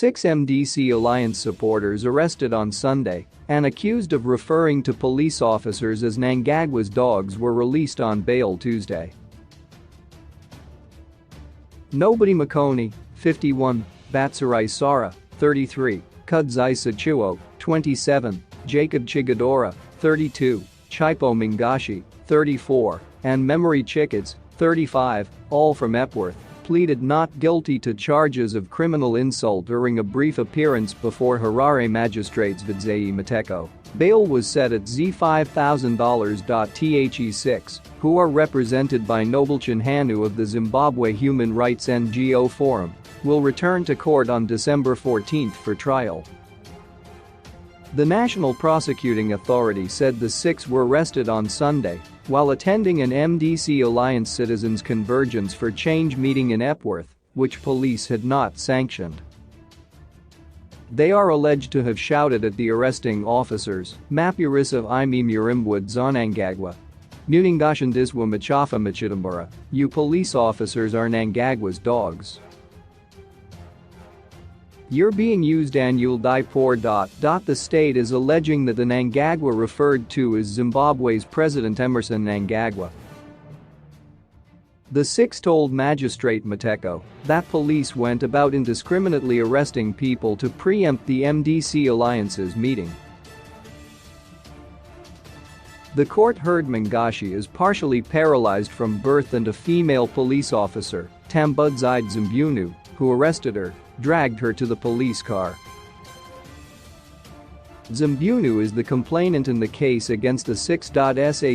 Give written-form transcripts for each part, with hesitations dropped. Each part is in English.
6 MDC Alliance supporters arrested on Sunday and accused of referring to police officers as Mnangagwa's dogs were released on bail Tuesday. Nobody Makoni, 51, Batsarai Sara, 33, Kudzai Sachuo, 27, Jacob Chigadora, 32, Chipo Mingashi, 34, and Memory Chickets, 35, all from Epworth, pleaded not guilty to charges of criminal insult during a brief appearance before Harare magistrates Vidzai Mateko. Bail was set at $5,000. Who are represented by Noblechan Hanu of the Zimbabwe Human Rights NGO Forum, will return to court on December 14 for trial. The National Prosecuting Authority said the 6 were arrested on Sunday while attending an MDC Alliance Citizens Convergence for Change meeting in Epworth, which police had not sanctioned. They are alleged to have shouted at the arresting officers, Mapurisa Imi Murimbwood Zonangagwa. Mnangagwa Machafa Machidambara, you police officers are Mnangagwa's dogs. You're being used and you'll die poor. The state is alleging that the Mnangagwa referred to is Zimbabwe's President Emmerson Mnangagwa. The 6 told Magistrate Mateko that police went about indiscriminately arresting people to preempt the MDC Alliance's meeting. The court heard Mangashi is partially paralyzed from birth and a female police officer, Tambudzide Zimbunu, who arrested her, dragged her to the police car. Zimbunu is the complainant in the case against the 6.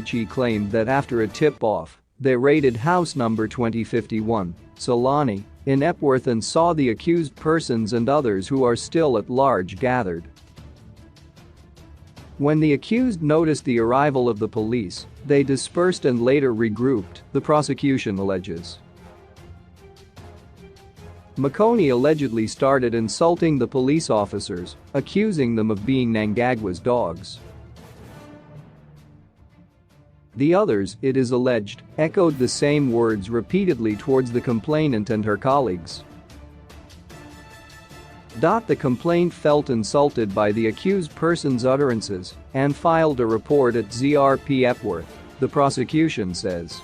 She claimed that after a tip-off, they raided house number 2051, Solani, in Epworth and saw the accused persons and others who are still at large gathered. When the accused noticed the arrival of the police, they dispersed and later regrouped, the prosecution alleges. Makoni allegedly started insulting the police officers, accusing them of being Mnangagwa's dogs. The others, it is alleged, echoed the same words repeatedly towards the complainant and her colleagues. The complainant felt insulted by the accused person's utterances and filed a report at ZRP Epworth, the prosecution says.